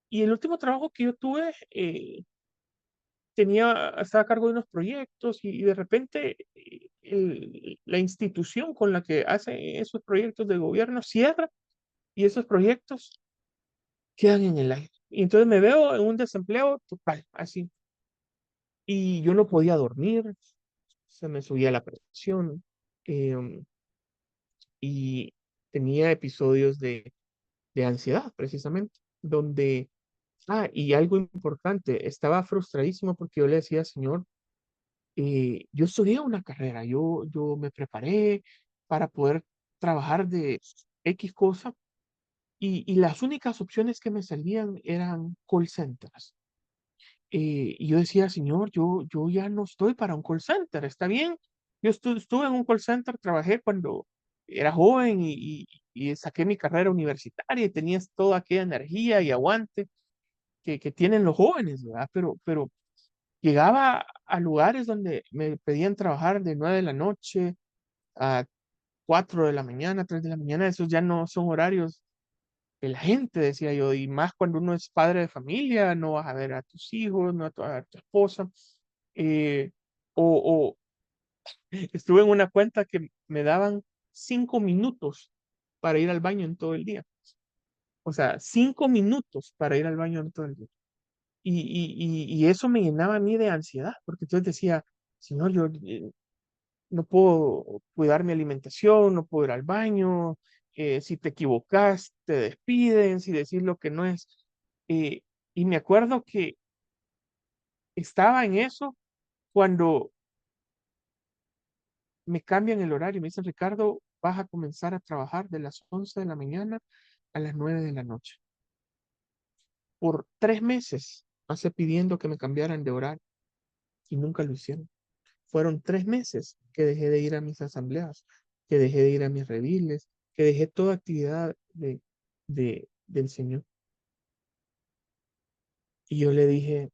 y el último trabajo que yo tuve, estaba a cargo de unos proyectos y de repente la institución con la que hace esos proyectos de gobierno cierra y esos proyectos quedan en el aire. Y entonces me veo en un desempleo total, así. Y yo no podía dormir, se me subía la presión em, y tenía episodios de ansiedad, precisamente, donde, y algo importante, estaba frustradísimo porque yo le decía, Señor, yo estudié una carrera, yo me preparé para poder trabajar de X cosa y las únicas opciones que me salían eran call centers. Y yo decía, Señor, yo ya no estoy para un call center, está bien. Yo estuve en un call center, trabajé cuando era joven y saqué mi carrera universitaria y tenías toda aquella energía y aguante que tienen los jóvenes, ¿verdad? Pero llegaba a lugares donde me pedían trabajar de 9 de la noche a 4 de la mañana, 3 de la mañana, esos ya no son horarios de la gente, decía yo, y más cuando uno es padre de familia, no vas a ver a tus hijos, no vas a ver a tu esposa. eh, o estuve en una cuenta que me daban 5 minutos para ir al baño en todo el día. O sea, 5 minutos para ir al baño en todo el día. Y eso me llenaba a mí de ansiedad, porque entonces decía, Señor, yo no puedo cuidar mi alimentación, no puedo ir al baño, si te equivocas, te despiden, si decís lo que no es. Eh, y me acuerdo que estaba en eso cuando me cambian el horario. Me dicen, Ricardo, vas a comenzar a trabajar de las 11 de la mañana a las 9 de la noche. Por 3 meses pasé pidiendo que me cambiaran de horario y nunca lo hicieron. Fueron 3 meses que dejé de ir a mis asambleas, que dejé de ir a mis reviles, que dejé toda actividad del Señor. Y yo le dije,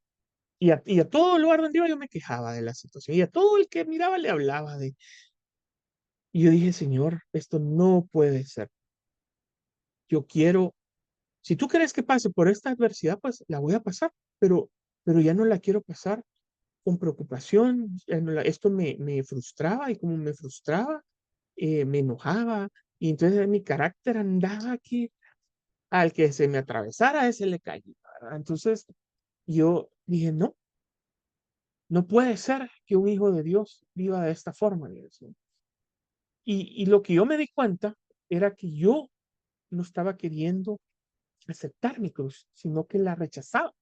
y a todo lugar donde iba yo me quejaba de la situación, y a todo el que miraba le hablaba de... Y yo dije, Señor, esto no puede ser. Yo quiero, si tú quieres que pase por esta adversidad, pues la voy a pasar, pero ya no la quiero pasar con preocupación. Ya no esto me frustraba y como me frustraba, me enojaba y entonces mi carácter andaba aquí, al que se me atravesara, a ese le caía, ¿verdad? Entonces yo dije, no, no puede ser que un hijo de Dios viva de esta forma, le decía. Y lo que yo me di cuenta era que yo no estaba queriendo aceptar mi cruz, sino que la rechazaba.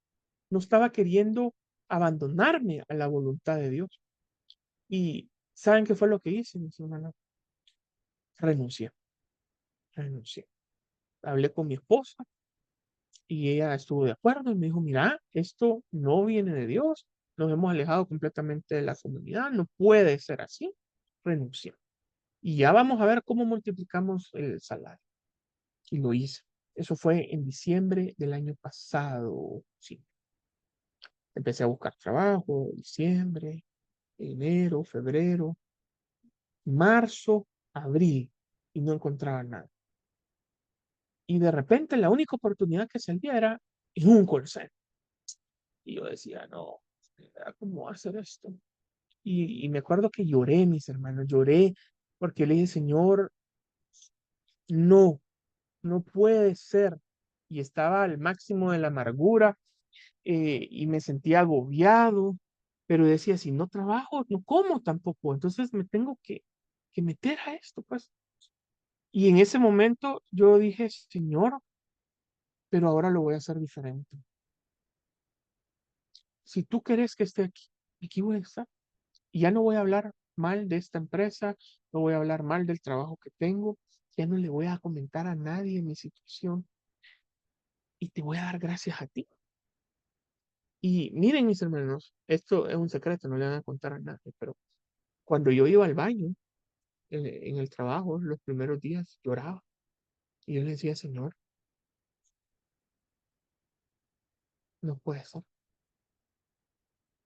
No estaba queriendo abandonarme a la voluntad de Dios. Y ¿saben qué fue lo que hice, mis hermanos? Renuncié, renuncié. Hablé con mi esposa y ella estuvo de acuerdo y me dijo, mira, esto no viene de Dios, nos hemos alejado completamente de la comunidad, no puede ser así, renuncié. Y ya vamos a ver cómo multiplicamos el salario. Y lo hice. Eso fue en diciembre del año pasado, sí. Empecé a buscar trabajo, diciembre, enero, febrero, marzo, abril, y no encontraba nada. Y de repente la única oportunidad que salía era en un call center. Y yo decía, no, ¿cómo hacer esto? Y me acuerdo que lloré, mis hermanos, lloré porque le dije, Señor, no, no puede ser. Y estaba al máximo de la amargura, y me sentía agobiado, pero decía, si no trabajo, no como tampoco, entonces me tengo que meter a esto, pues. Y en ese momento yo dije, Señor, pero ahora lo voy a hacer diferente. Si tú quieres que esté aquí, aquí voy a estar. Y ya no voy a hablar mal de esta empresa, no voy a hablar mal del trabajo que tengo, ya no le voy a comentar a nadie mi situación y te voy a dar gracias a ti. Y miren, mis hermanos, esto es un secreto, no le van a contar a nadie, pero cuando yo iba al baño en el trabajo, los primeros días lloraba. Y yo le decía, Señor, no puede ser.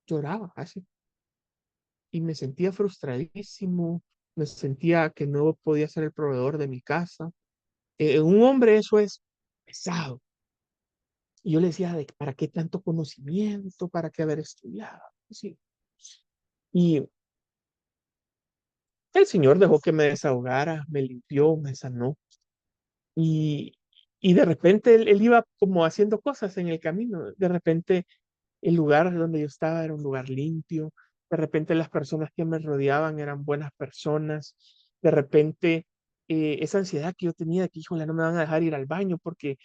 Lloraba así. Y me sentía frustradísimo, me sentía que no podía ser el proveedor de mi casa. Un hombre eso es pesado. Y yo le decía, ¿para qué tanto conocimiento? ¿Para qué haber estudiado? Sí. Y el Señor dejó que me desahogara, me limpió, me sanó. Y, y de repente él iba como haciendo cosas en el camino. De repente el lugar donde yo estaba era un lugar limpio. De repente las personas que me rodeaban eran buenas personas. De repente esa ansiedad que yo tenía de que, híjole, no me van a dejar ir al baño porque,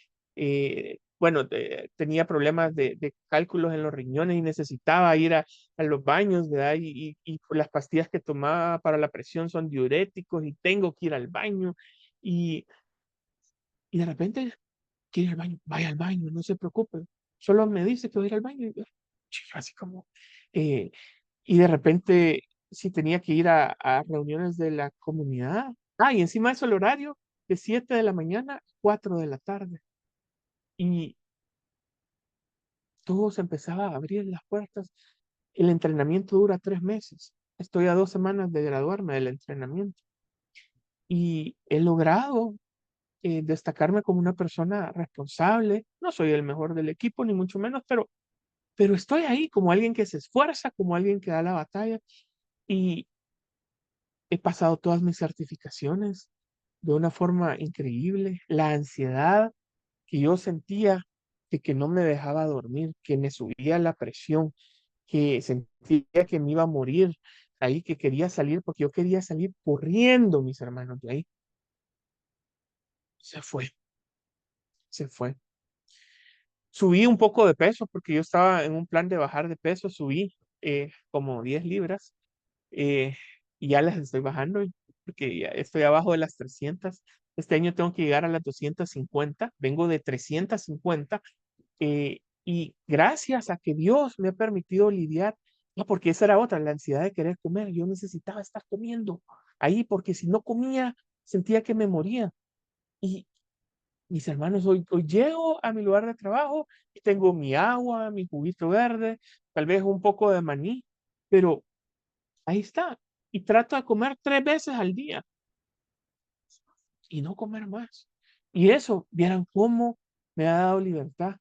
bueno, tenía problemas de cálculos en los riñones y necesitaba ir a los baños, ¿verdad? Y las pastillas que tomaba para la presión son diuréticos y tengo que ir al baño. Y, y de repente quiere ir al baño, vaya al baño, no se preocupe. Solo me dice que voy a ir al baño. Y yo, así como, eh, y de repente, si tenía que ir a reuniones de la comunidad. Y encima de eso el horario de 7 de la mañana a 4 de la tarde. Y todo se empezaba a abrir las puertas. El entrenamiento dura 3 meses. Estoy a 2 semanas de graduarme del entrenamiento. Y he logrado destacarme como una persona responsable. No soy el mejor del equipo, ni mucho menos, pero estoy ahí como alguien que se esfuerza, como alguien que da la batalla y he pasado todas mis certificaciones de una forma increíble. La ansiedad que yo sentía de que no me dejaba dormir, que me subía la presión, que sentía que me iba a morir ahí, que quería salir porque yo quería salir corriendo, mis hermanos, de ahí. Se fue, se fue. Subí un poco de peso porque yo estaba en un plan de bajar de peso, subí como 10 libras eh, y ya las estoy bajando porque ya estoy abajo de las 300. Este año tengo que llegar a las 250, vengo de 350 y gracias a que Dios me ha permitido lidiar, no, porque esa era otra, la ansiedad de querer comer, yo necesitaba estar comiendo ahí porque si no comía sentía que me moría. Y mis hermanos, hoy llego a mi lugar de trabajo y tengo mi agua, mi juguito verde, tal vez un poco de maní, pero ahí está. Y trato de comer 3 veces al día y no comer más. Y eso, vieran cómo me ha dado libertad,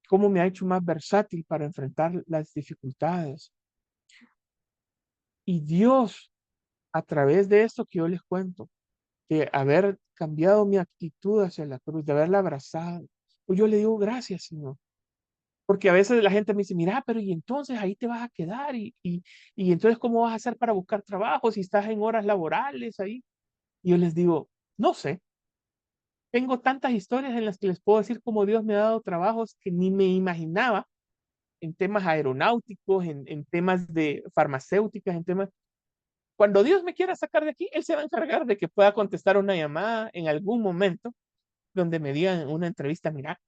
cómo me ha hecho más versátil para enfrentar las dificultades. Y Dios, a través de esto que yo les cuento, de haber cambiado mi actitud hacia la cruz, de haberla abrazado, pues yo le digo gracias, Señor. Porque a veces la gente me dice, mira, pero y entonces ahí te vas a quedar y entonces ¿cómo vas a hacer para buscar trabajo si estás en horas laborales ahí? Y yo les digo, no sé, tengo tantas historias en las que les puedo decir cómo Dios me ha dado trabajos que ni me imaginaba en temas aeronáuticos, en temas de farmacéuticas, en temas... Cuando Dios me quiera sacar de aquí, Él se va a encargar de que pueda contestar una llamada en algún momento donde me digan en una entrevista, mira,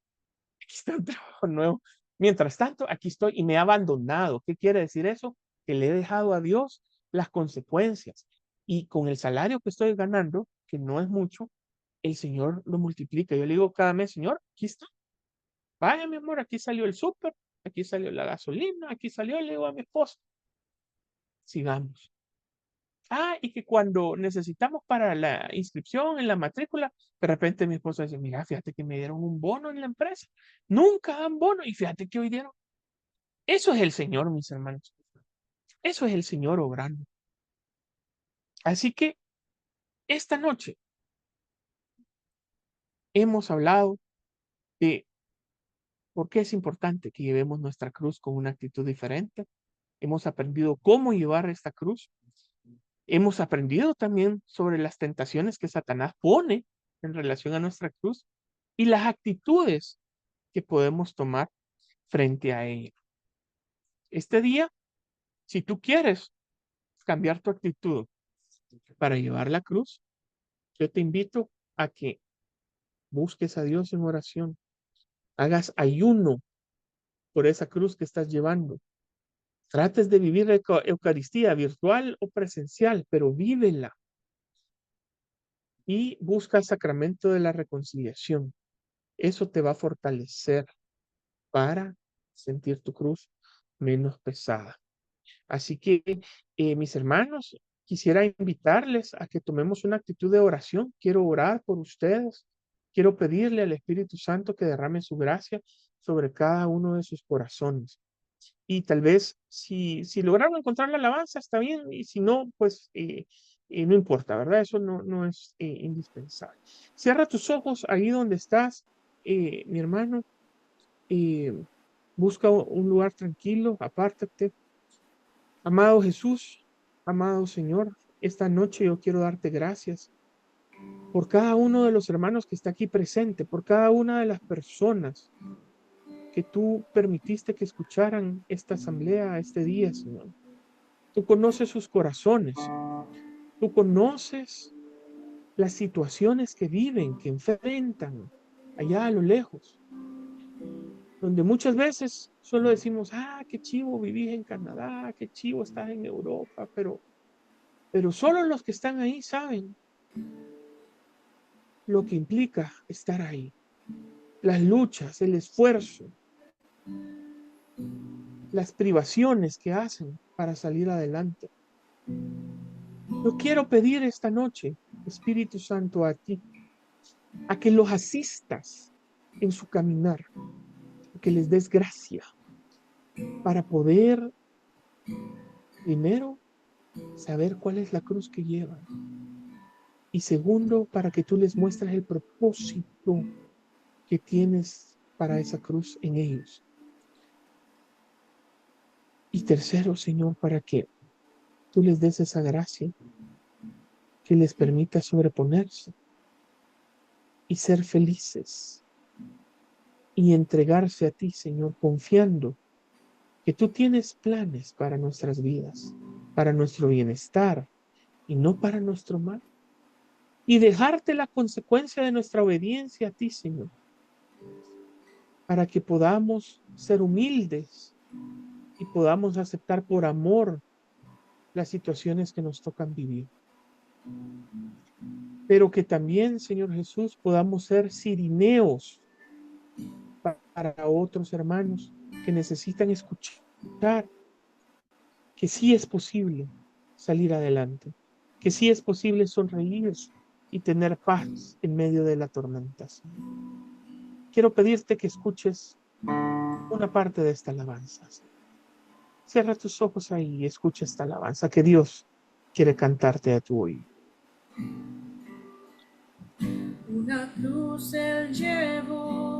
aquí está un trabajo nuevo. Mientras tanto, aquí estoy y me he abandonado. ¿Qué quiere decir eso? Que le he dejado a Dios las consecuencias. Y con el salario que estoy ganando, que no es mucho, el Señor lo multiplica. Yo le digo cada mes, Señor, aquí está. Vaya, mi amor, aquí salió el súper, aquí salió la gasolina, aquí salió, le digo a mi esposa, sigamos. Ah, y que cuando necesitamos para la inscripción en la matrícula, de repente mi esposa dice, mira, fíjate que me dieron un bono en la empresa. Nunca dan bono y fíjate que hoy dieron. Eso es el Señor, mis hermanos. Eso es el Señor obrando. Así que esta noche hemos hablado de por qué es importante que llevemos nuestra cruz con una actitud diferente. Hemos aprendido cómo llevar esta cruz. Hemos aprendido también sobre las tentaciones que Satanás pone en relación a nuestra cruz y las actitudes que podemos tomar frente a ella. Este día, si tú quieres cambiar tu actitud para llevar la cruz, yo te invito a que busques a Dios en oración, hagas ayuno por esa cruz que estás llevando. Trates de vivir la Eucaristía virtual o presencial, pero vívela y busca el sacramento de la reconciliación. Eso te va a fortalecer para sentir tu cruz menos pesada. Así que, mis hermanos, quisiera invitarles a que tomemos una actitud de oración. Quiero orar por ustedes. Quiero pedirle al Espíritu Santo que derrame su gracia sobre cada uno de sus corazones. Y tal vez si lograron encontrar la alabanza, está bien, y si no, pues no importa, ¿verdad? Eso no es indispensable. Cierra tus ojos ahí donde estás, mi hermano, eh, busca un lugar tranquilo, apártate. Amado Jesús, amado Señor, esta noche yo quiero darte gracias por cada uno de los hermanos que está aquí presente, por cada una de las personas que tú permitiste que escucharan esta asamblea este día, Señor. Tú conoces sus corazones, tú conoces las situaciones que viven, que enfrentan allá a lo lejos, donde muchas veces solo decimos, ah, qué chivo vivís en Canadá, qué chivo estás en Europa, pero solo los que están ahí saben lo que implica estar ahí, las luchas, el esfuerzo, las privaciones que hacen para salir adelante. Yo quiero pedir esta noche, Espíritu Santo, a ti, a que los asistas en su caminar, a que les des gracia para poder, primero, saber cuál es la cruz que llevan y segundo, para que tú les muestres el propósito que tienes para esa cruz en ellos. Y tercero, Señor, para que tú les des esa gracia que les permita sobreponerse y ser felices y entregarse a ti, Señor, confiando que tú tienes planes para nuestras vidas, para nuestro bienestar y no para nuestro mal. Y dejarte la consecuencia de nuestra obediencia a ti, Señor, para que podamos ser humildes y podamos aceptar por amor las situaciones que nos tocan vivir. Pero que también, Señor Jesús, podamos ser cirineos para otros hermanos que necesitan escuchar que sí es posible salir adelante, que sí es posible sonreír y tener paz en medio de la tormenta. Quiero pedirte que escuches una parte de esta alabanza. Cierra tus ojos ahí y escucha esta alabanza que Dios quiere cantarte a tu oído. Una cruz él llevó